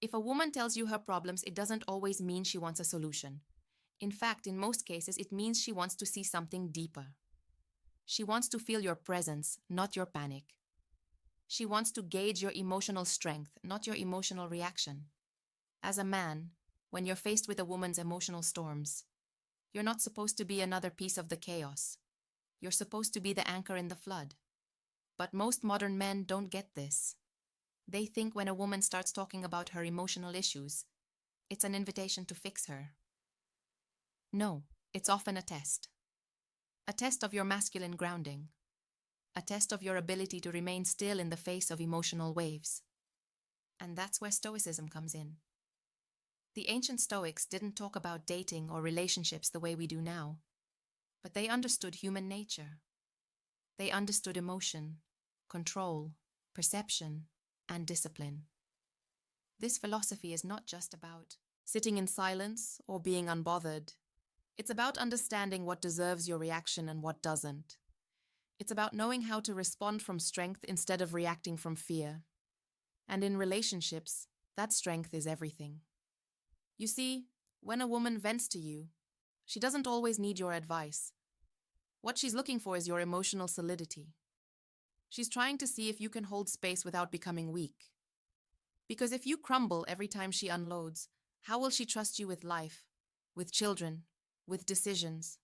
If a woman tells you her problems, it doesn't always mean she wants a solution. In fact, in most cases, it means she wants to see something deeper. She wants to feel your presence, not your panic. She wants to gauge your emotional strength, not your emotional reaction. As a man, when you're faced with a woman's emotional storms, you're not supposed to be another piece of the chaos. You're supposed to be the anchor in the flood. But most modern men don't get this. They think when a woman starts talking about her emotional issues, it's an invitation to fix her. No, it's often a test. A test of your masculine grounding. A test of your ability to remain still in the face of emotional waves. And that's where Stoicism comes in. The ancient Stoics didn't talk about dating or relationships the way we do now, but they understood human nature. They understood emotion, control, perception, and discipline. This philosophy is not just about sitting in silence or being unbothered. It's about understanding what deserves your reaction and what doesn't. It's about knowing how to respond from strength instead of reacting from fear. And in relationships, that strength is everything. You see, when a woman vents to you, she doesn't always need your advice. What she's looking for is your emotional solidity. She's trying to see if you can hold space without becoming weak. Because if you crumble every time she unloads, how will she trust you with life, with children, with decisions?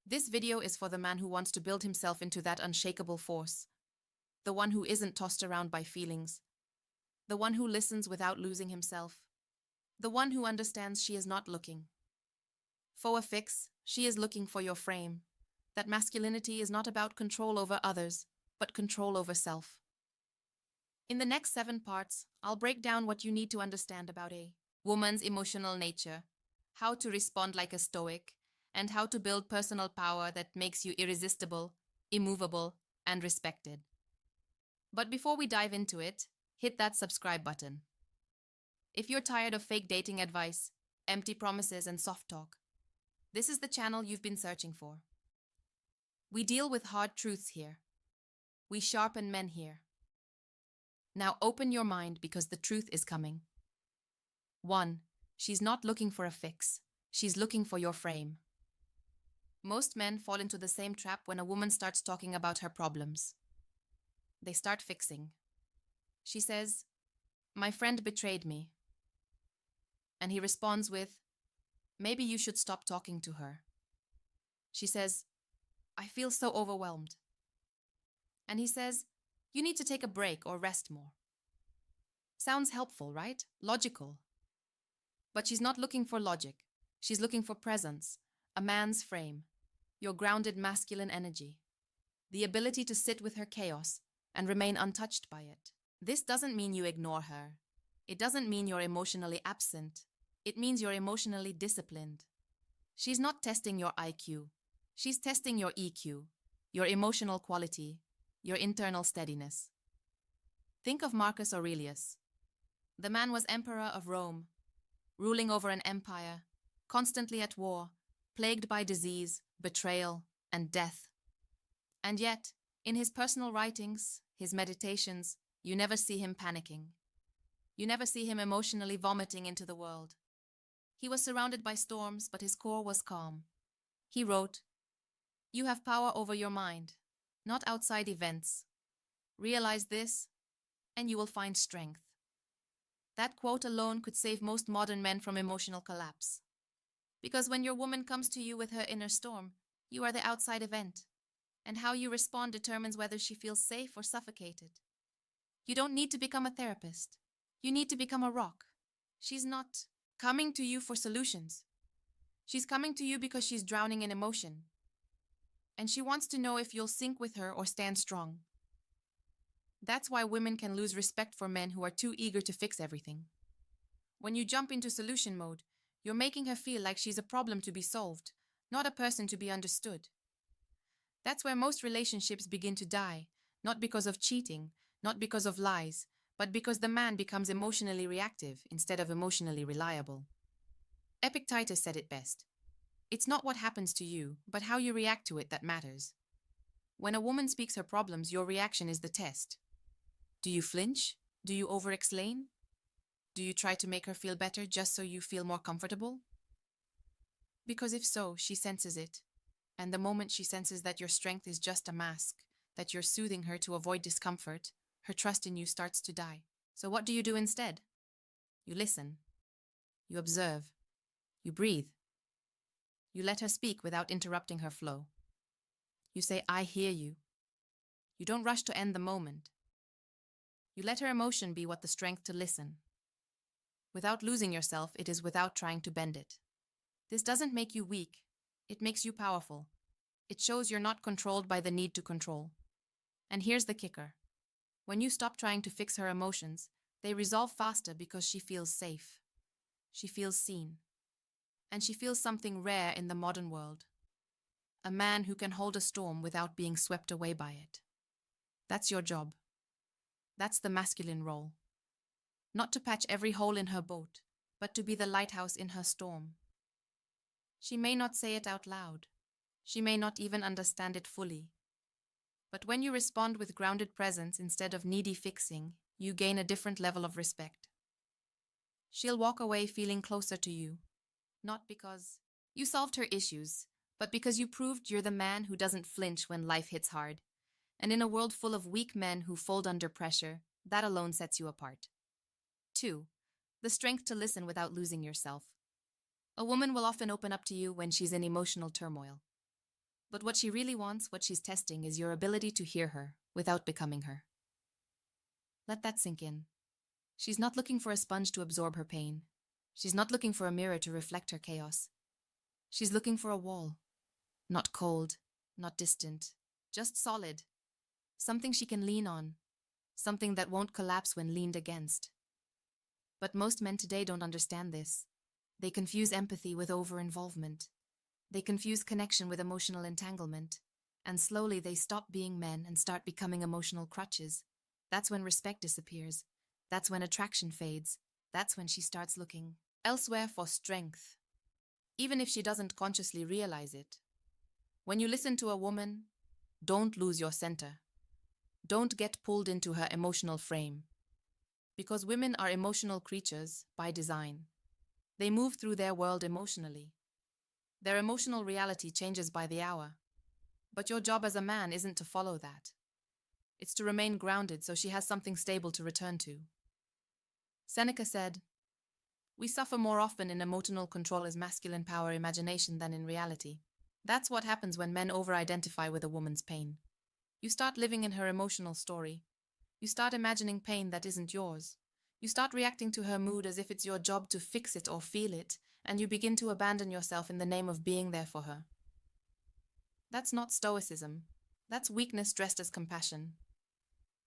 This video is for the man who wants to build himself into that unshakable force, the one who isn't tossed around by feelings, the one who listens without losing himself, the one who understands she is not looking for a fix, she is looking for your frame. That masculinity is not about control over others, but control over self. In the next 7 parts, I'll break down what you need to understand about a woman's emotional nature, how to respond like a Stoic, and how to build personal power that makes you irresistible, immovable, and respected. But before we dive into it, hit that subscribe button. If you're tired of fake dating advice, empty promises, and soft talk, this is the channel you've been searching for. We deal with hard truths here. We sharpen men here. Now open your mind because the truth is coming. 1. She's not looking for a fix. She's looking for your frame. Most men fall into the same trap when a woman starts talking about her problems. They start fixing. She says, "My friend betrayed me." And he responds with, "Maybe you should stop talking to her." She says, "I feel so overwhelmed." And he says, "You need to take a break or rest more." Sounds helpful, right? Logical. But she's not looking for logic. She's looking for presence, a man's frame, your grounded masculine energy, the ability to sit with her chaos and remain untouched by it. This doesn't mean you ignore her. It doesn't mean you're emotionally absent. It means you're emotionally disciplined. She's not testing your IQ. She's testing your EQ, your emotional quality, your internal steadiness. Think of Marcus Aurelius. The man was emperor of Rome, ruling over an empire, constantly at war, plagued by disease, betrayal, and death. And yet, in his personal writings, his meditations, you never see him panicking. You never see him emotionally vomiting into the world. He was surrounded by storms, but his core was calm. He wrote, "You have power over your mind, not outside events. Realize this, and you will find strength." That quote alone could save most modern men from emotional collapse. Because when your woman comes to you with her inner storm, you are the outside event, and how you respond determines whether she feels safe or suffocated. You don't need to become a therapist. You need to become a rock. She's not coming to you for solutions. She's coming to you because she's drowning in emotion. And she wants to know if you'll sink with her or stand strong. That's why women can lose respect for men who are too eager to fix everything. When you jump into solution mode, you're making her feel like she's a problem to be solved, not a person to be understood. That's where most relationships begin to die, not because of cheating, not because of lies, but because the man becomes emotionally reactive instead of emotionally reliable. Epictetus said it best. It's not what happens to you, but how you react to it that matters. When a woman speaks her problems, your reaction is the test. Do you flinch? Do you over-explain? Do you try to make her feel better just so you feel more comfortable? Because if so, she senses it. And the moment she senses that your strength is just a mask, that you're soothing her to avoid discomfort, her trust in you starts to die. So what do you do instead? You listen. You observe. You breathe. You let her speak without interrupting her flow. You say, I hear you. You don't rush to end the moment. You let her emotion be what the strength to listen. Without losing yourself, it is without trying to bend it. This doesn't make you weak. It makes you powerful. It shows you're not controlled by the need to control. And here's the kicker. When you stop trying to fix her emotions, they resolve faster because she feels safe. She feels seen. And she feels something rare in the modern world. A man who can hold a storm without being swept away by it. That's your job. That's the masculine role. Not to patch every hole in her boat, but to be the lighthouse in her storm. She may not say it out loud. She may not even understand it fully. But when you respond with grounded presence instead of needy fixing, you gain a different level of respect. She'll walk away feeling closer to you, not because you solved her issues, but because you proved you're the man who doesn't flinch when life hits hard. And in a world full of weak men who fold under pressure, that alone sets you apart. 2. The strength to listen without losing yourself. A woman will often open up to you when she's in emotional turmoil. But what she really wants, what she's testing, is your ability to hear her without becoming her. Let that sink in. She's not looking for a sponge to absorb her pain. She's not looking for a mirror to reflect her chaos. She's looking for a wall. Not cold, not distant, just solid. Something she can lean on. Something that won't collapse when leaned against. But most men today don't understand this. They confuse empathy with over-involvement. They confuse connection with emotional entanglement. And slowly they stop being men and start becoming emotional crutches. That's when respect disappears. That's when attraction fades. That's when she starts looking elsewhere for strength, even if she doesn't consciously realize it. When you listen to a woman, don't lose your center. Don't get pulled into her emotional frame. Because women are emotional creatures by design. They move through their world emotionally. Their emotional reality changes by the hour. But your job as a man isn't to follow that. It's to remain grounded so she has something stable to return to. Seneca said, "We suffer more often in emotional control as masculine power imagination than in reality." That's what happens when men over-identify with a woman's pain. You start living in her emotional story. You start imagining pain that isn't yours. You start reacting to her mood as if it's your job to fix it or feel it, and you begin to abandon yourself in the name of being there for her. That's not Stoicism. That's weakness dressed as compassion.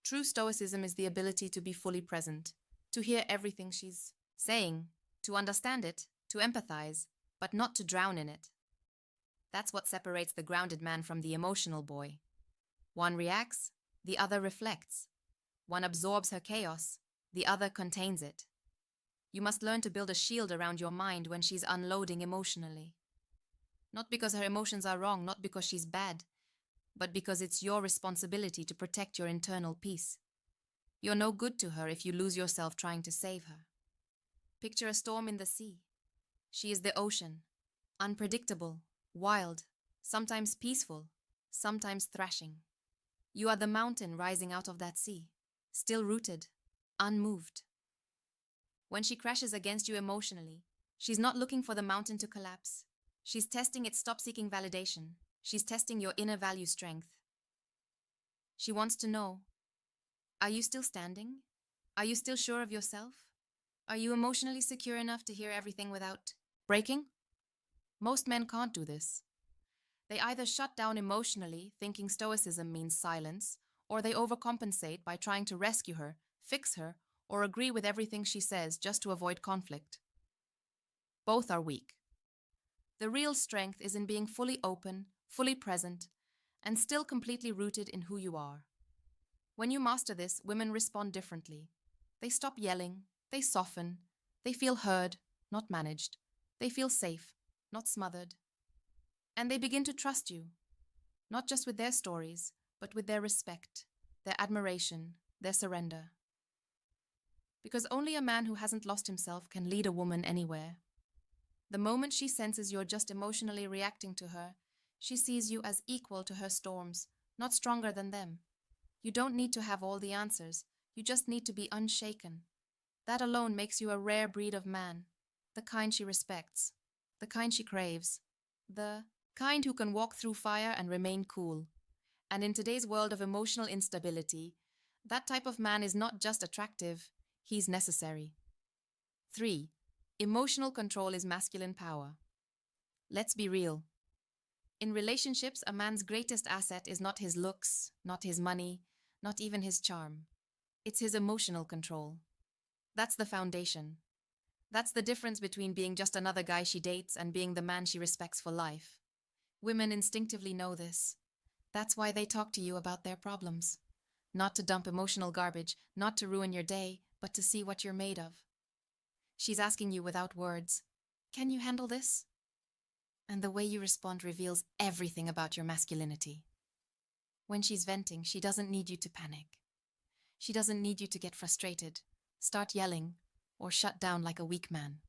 True Stoicism is the ability to be fully present, to hear everything she's saying, to understand it, to empathize, but not to drown in it. That's what separates the grounded man from the emotional boy. One reacts, the other reflects. One absorbs her chaos, the other contains it. You must learn to build a shield around your mind when she's unloading emotionally. Not because her emotions are wrong, not because she's bad, but because it's your responsibility to protect your internal peace. You're no good to her if you lose yourself trying to save her. Picture a storm in the sea. She is the ocean, unpredictable, wild, sometimes peaceful, sometimes thrashing. You are the mountain rising out of that sea, still rooted, unmoved. When she crashes against you emotionally, she's not looking for the mountain to collapse. She's testing its stop seeking validation. She's testing your inner value strength. She wants to know, are you still standing? Are you still sure of yourself? Are you emotionally secure enough to hear everything without breaking? Most men can't do this. They either shut down emotionally, thinking Stoicism means silence, or they overcompensate by trying to rescue her, fix her, or agree with everything she says just to avoid conflict. Both are weak. The real strength is in being fully open, fully present, and still completely rooted in who you are. When you master this, women respond differently. They stop yelling, they soften, they feel heard, not managed. They feel safe, not smothered. And they begin to trust you, not just with their stories, but with their respect, their admiration, their surrender. Because only a man who hasn't lost himself can lead a woman anywhere. The moment she senses you're just emotionally reacting to her, she sees you as equal to her storms, not stronger than them. You don't need to have all the answers, you just need to be unshaken. That alone makes you a rare breed of man, the kind she respects, the kind she craves, the kind who can walk through fire and remain cool. And in today's world of emotional instability, that type of man is not just attractive, he's necessary. 3. Emotional control is masculine power. Let's be real. In relationships, a man's greatest asset is not his looks, not his money, not even his charm. It's his emotional control. That's the foundation. That's the difference between being just another guy she dates and being the man she respects for life. Women instinctively know this. That's why they talk to you about their problems. Not to dump emotional garbage, not to ruin your day, but to see what you're made of. She's asking you without words, "Can you handle this?" And the way you respond reveals everything about your masculinity. When she's venting, she doesn't need you to panic. She doesn't need you to get frustrated, start yelling, or shut down like a weak man.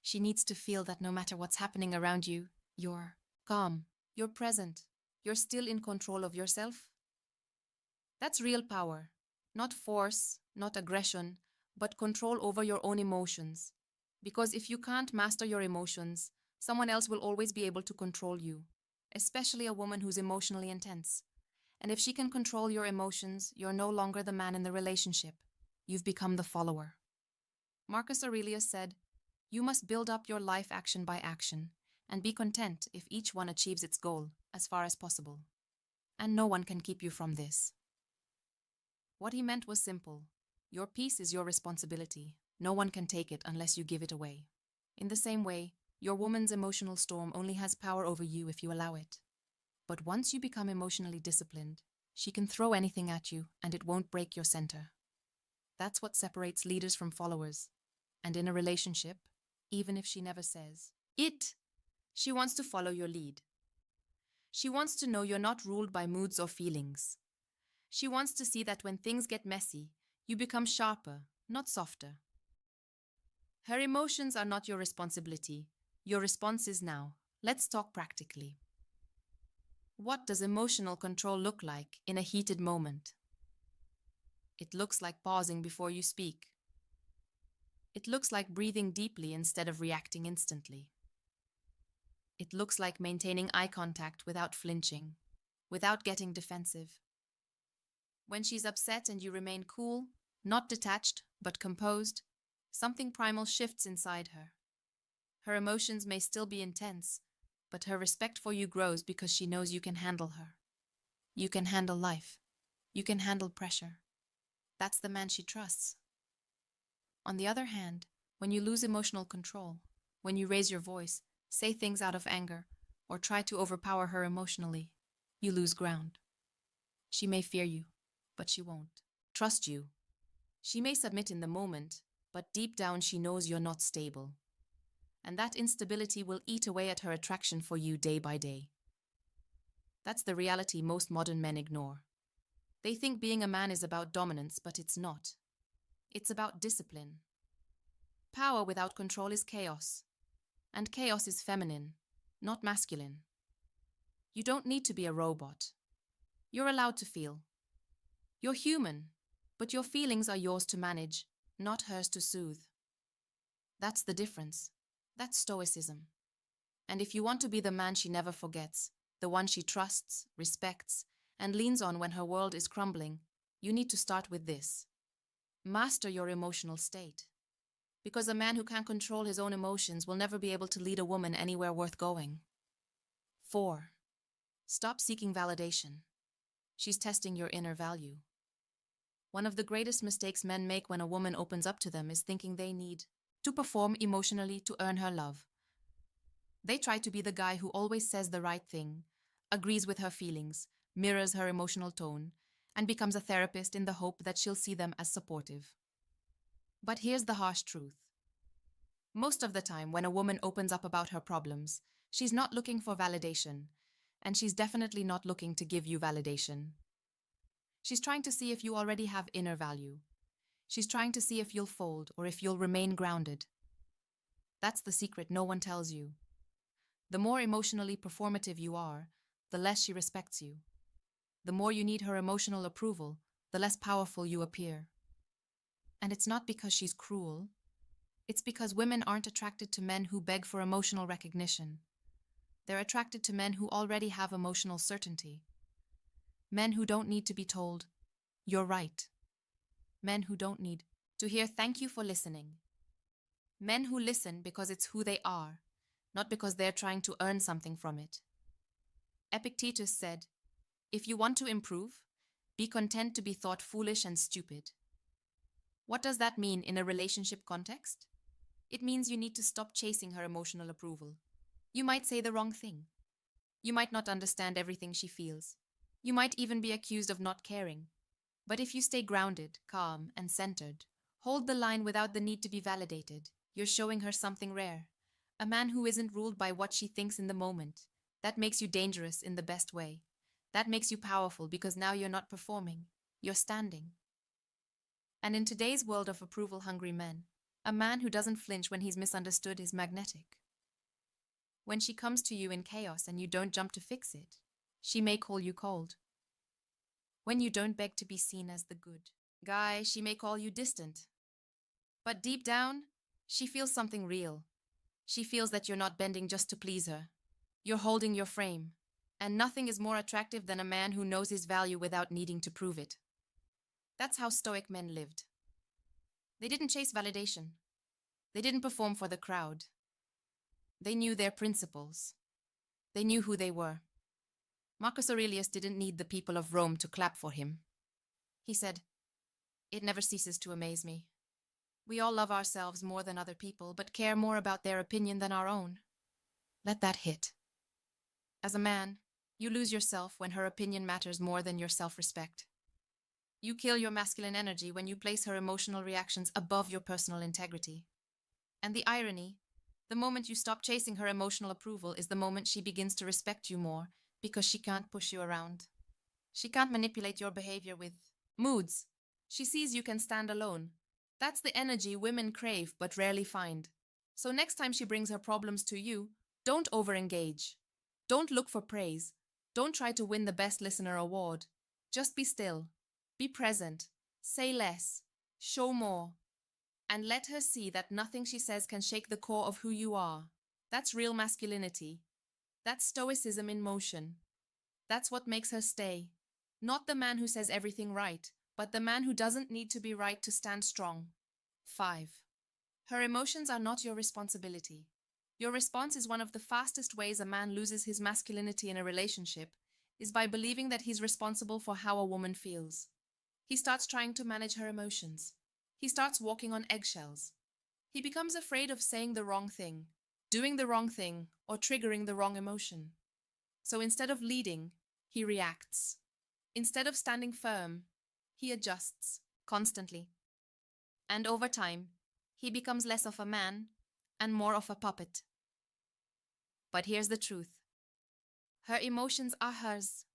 She needs to feel that no matter what's happening around you, you're calm, you're present, you're still in control of yourself. That's real power. Not force, not aggression, but control over your own emotions. Because if you can't master your emotions, someone else will always be able to control you, especially a woman who's emotionally intense. And if she can control your emotions, you're no longer the man in the relationship. You've become the follower. Marcus Aurelius said, "You must build up your life action by action, and be content if each one achieves its goal as far as possible. And no one can keep you from this." What he meant was simple. Your peace is your responsibility. No one can take it unless you give it away. In the same way, your woman's emotional storm only has power over you if you allow it. But once you become emotionally disciplined, she can throw anything at you and it won't break your center. That's what separates leaders from followers. And in a relationship, even if she never says it, she wants to follow your lead. She wants to know you're not ruled by moods or feelings. She wants to see that when things get messy, you become sharper, not softer. Her emotions are not your responsibility. Your response is now. Let's talk practically. What does emotional control look like in a heated moment? It looks like pausing before you speak. It looks like breathing deeply instead of reacting instantly. It looks like maintaining eye contact without flinching, without getting defensive. When she's upset and you remain cool, not detached, but composed, something primal shifts inside her. Her emotions may still be intense, but her respect for you grows because she knows you can handle her. You can handle life. You can handle pressure. That's the man she trusts. On the other hand, when you lose emotional control, when you raise your voice, say things out of anger, or try to overpower her emotionally, you lose ground. She may fear you, but she won't trust you. She may submit in the moment, but deep down she knows you're not stable. And that instability will eat away at her attraction for you day by day. That's the reality most modern men ignore. They think being a man is about dominance, but it's not. It's about discipline. Power without control is chaos. And chaos is feminine, not masculine. You don't need to be a robot. You're allowed to feel. You're human, but your feelings are yours to manage, not hers to soothe. That's the difference. That's Stoicism. And if you want to be the man she never forgets, the one she trusts, respects, and leans on when her world is crumbling, you need to start with this. Master your emotional state. Because a man who can't control his own emotions will never be able to lead a woman anywhere worth going. 4. Stop seeking validation. She's testing your inner value. One of the greatest mistakes men make when a woman opens up to them is thinking they need to perform emotionally to earn her love. They try to be the guy who always says the right thing, agrees with her feelings, mirrors her emotional tone, and becomes a therapist in the hope that she'll see them as supportive. But here's the harsh truth. Most of the time, when a woman opens up about her problems, she's not looking for validation, and she's definitely not looking to give you validation. She's trying to see if you already have inner value. She's trying to see if you'll fold or if you'll remain grounded. That's the secret no one tells you. The more emotionally performative you are, the less she respects you. The more you need her emotional approval, the less powerful you appear. And it's not because she's cruel. It's because women aren't attracted to men who beg for emotional recognition. They're attracted to men who already have emotional certainty. Men who don't need to be told, "You're right." Men who don't need to hear "Thank you for listening." Men who listen because it's who they are, not because they're trying to earn something from it. Epictetus said, "If you want to improve, be content to be thought foolish and stupid." What does that mean in a relationship context? It means you need to stop chasing her emotional approval. You might say the wrong thing. You might not understand everything she feels. You might even be accused of not caring. But if you stay grounded, calm, and centered, hold the line without the need to be validated, you're showing her something rare. A man who isn't ruled by what she thinks in the moment. That makes you dangerous in the best way. That makes you powerful because now you're not performing. You're standing. And in today's world of approval-hungry men, a man who doesn't flinch when he's misunderstood is magnetic. When she comes to you in chaos and you don't jump to fix it, she may call you cold. When you don't beg to be seen as the good guy, she may call you distant. But deep down, she feels something real. She feels that you're not bending just to please her. You're holding your frame. And nothing is more attractive than a man who knows his value without needing to prove it. That's how Stoic men lived. They didn't chase validation. They didn't perform for the crowd. They knew their principles. They knew who they were. Marcus Aurelius didn't need the people of Rome to clap for him. He said, "It never ceases to amaze me. We all love ourselves more than other people, but care more about their opinion than our own." Let that hit. As a man, you lose yourself when her opinion matters more than your self-respect. You kill your masculine energy when you place her emotional reactions above your personal integrity. And the irony, the moment you stop chasing her emotional approval is the moment she begins to respect you more because she can't push you around. She can't manipulate your behavior with moods. She sees you can stand alone. That's the energy women crave but rarely find. So next time she brings her problems to you, don't overengage. Don't look for praise. Don't try to win the Best Listener award. Just be still. Be present. Say less. Show more. And let her see that nothing she says can shake the core of who you are. That's real masculinity. That's Stoicism in motion. That's what makes her stay. Not the man who says everything right, but the man who doesn't need to be right to stand strong. 5. Her emotions are not your responsibility. Your response is one of the fastest ways a man loses his masculinity in a relationship, is by believing that he's responsible for how a woman feels. He starts trying to manage her emotions. He starts walking on eggshells. He becomes afraid of saying the wrong thing, doing the wrong thing, or triggering the wrong emotion. So instead of leading, he reacts. Instead of standing firm, he adjusts constantly. And over time, he becomes less of a man and more of a puppet. But here's the truth. Her emotions are hers.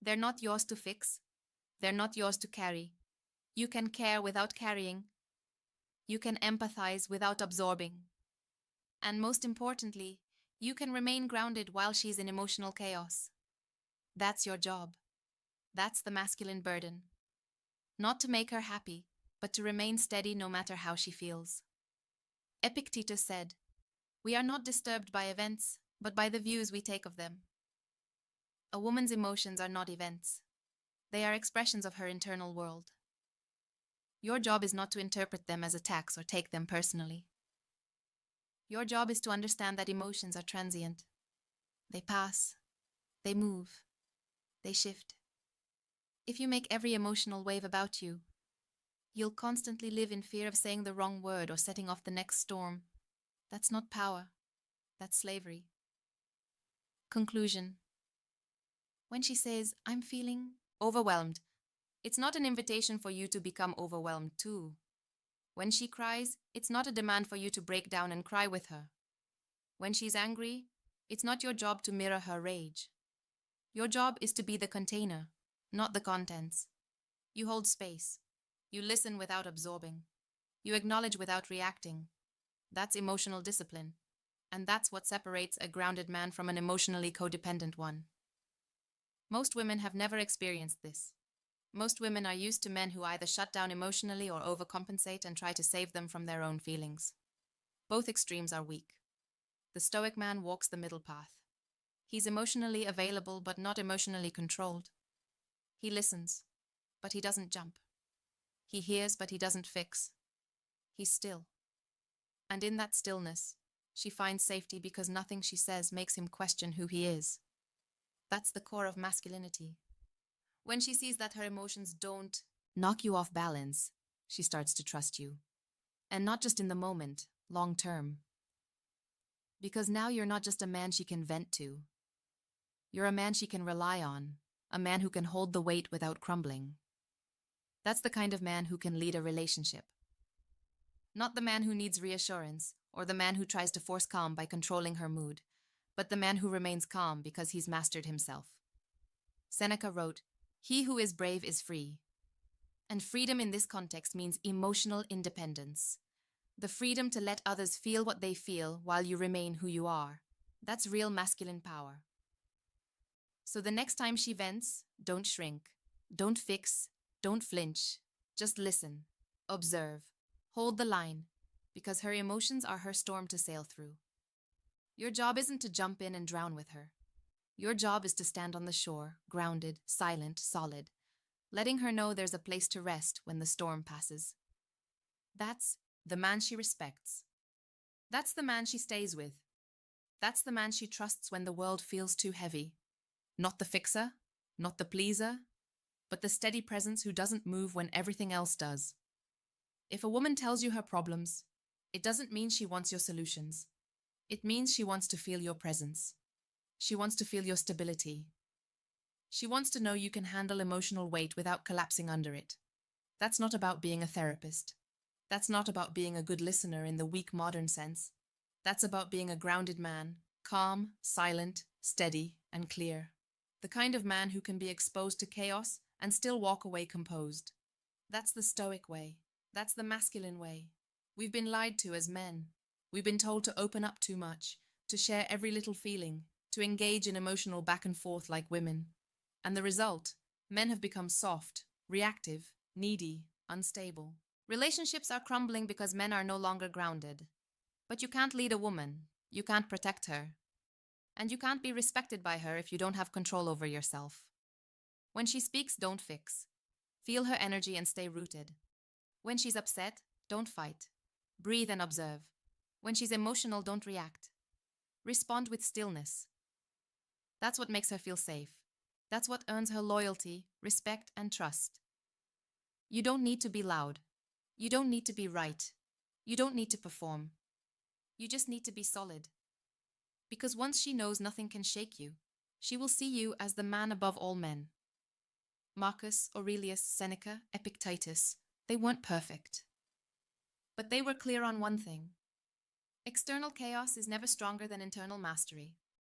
They're not yours to fix. They're not yours to carry. You can care without carrying. You can empathize without absorbing. And most importantly, you can remain grounded while she's in emotional chaos. That's your job. That's the masculine burden. Not to make her happy, but to remain steady no matter how she feels. Epictetus said, "We are not disturbed by events, but by the views we take of them." A woman's emotions are not events. They are expressions of her internal world. Your job is not to interpret them as attacks or take them personally. Your job is to understand that emotions are transient. They pass. They move. They shift. If you make every emotional wave about you, you'll constantly live in fear of saying the wrong word or setting off the next storm. That's not power. That's slavery. Conclusion. When she says, "I'm feeling overwhelmed," it's not an invitation for you to become overwhelmed too. When she cries, it's not a demand for you to break down and cry with her. When she's angry, it's not your job to mirror her rage. Your job is to be the container, not the contents. You hold space. You listen without absorbing. You acknowledge without reacting. That's emotional discipline. And that's what separates a grounded man from an emotionally codependent one. Most women have never experienced this. Most women are used to men who either shut down emotionally or overcompensate and try to save them from their own feelings. Both extremes are weak. The Stoic man walks the middle path. He's emotionally available but not emotionally controlled. He listens, but he doesn't jump. He hears, but he doesn't fix. He's still. And in that stillness, she finds safety because nothing she says makes him question who he is. That's the core of masculinity. When she sees that her emotions don't knock you off balance, she starts to trust you. And not just in the moment, long term. Because now you're not just a man she can vent to. You're a man she can rely on, a man who can hold the weight without crumbling. That's the kind of man who can lead a relationship. Not the man who needs reassurance, or the man who tries to force calm by controlling her mood, but the man who remains calm because he's mastered himself. Seneca wrote, "He who is brave is free." And freedom in this context means emotional independence. The freedom to let others feel what they feel while you remain who you are. That's real masculine power. So the next time she vents, don't shrink, don't fix, don't flinch. Just listen, observe, hold the line, because her emotions are her storm to sail through. Your job isn't to jump in and drown with her. Your job is to stand on the shore, grounded, silent, solid, letting her know there's a place to rest when the storm passes. That's the man she respects. That's the man she stays with. That's the man she trusts when the world feels too heavy. Not the fixer, not the pleaser, but the steady presence who doesn't move when everything else does. If a woman tells you her problems, it doesn't mean she wants your solutions. It means she wants to feel your presence. She wants to feel your stability. She wants to know you can handle emotional weight without collapsing under it. That's not about being a therapist. That's not about being a good listener in the weak modern sense. That's about being a grounded man, calm, silent, steady, and clear. The kind of man who can be exposed to chaos and still walk away composed. That's the Stoic way. That's the masculine way. We've been lied to as men. We've been told to open up too much, to share every little feeling, to engage in emotional back and forth like women. And the result, men have become soft, reactive, needy, unstable. Relationships are crumbling because men are no longer grounded. But you can't lead a woman. You can't protect her. And you can't be respected by her if you don't have control over yourself. When she speaks, don't fix. Feel her energy and stay rooted. When she's upset, don't fight. Breathe and observe. When she's emotional, don't react. Respond with stillness. That's what makes her feel safe. That's what earns her loyalty, respect, and trust. You don't need to be loud. You don't need to be right. You don't need to perform. You just need to be solid. Because once she knows nothing can shake you, she will see you as the man above all men. Marcus, Aurelius, Seneca, Epictetus, they weren't perfect. But they were clear on one thing. External chaos is never stronger than internal mastery.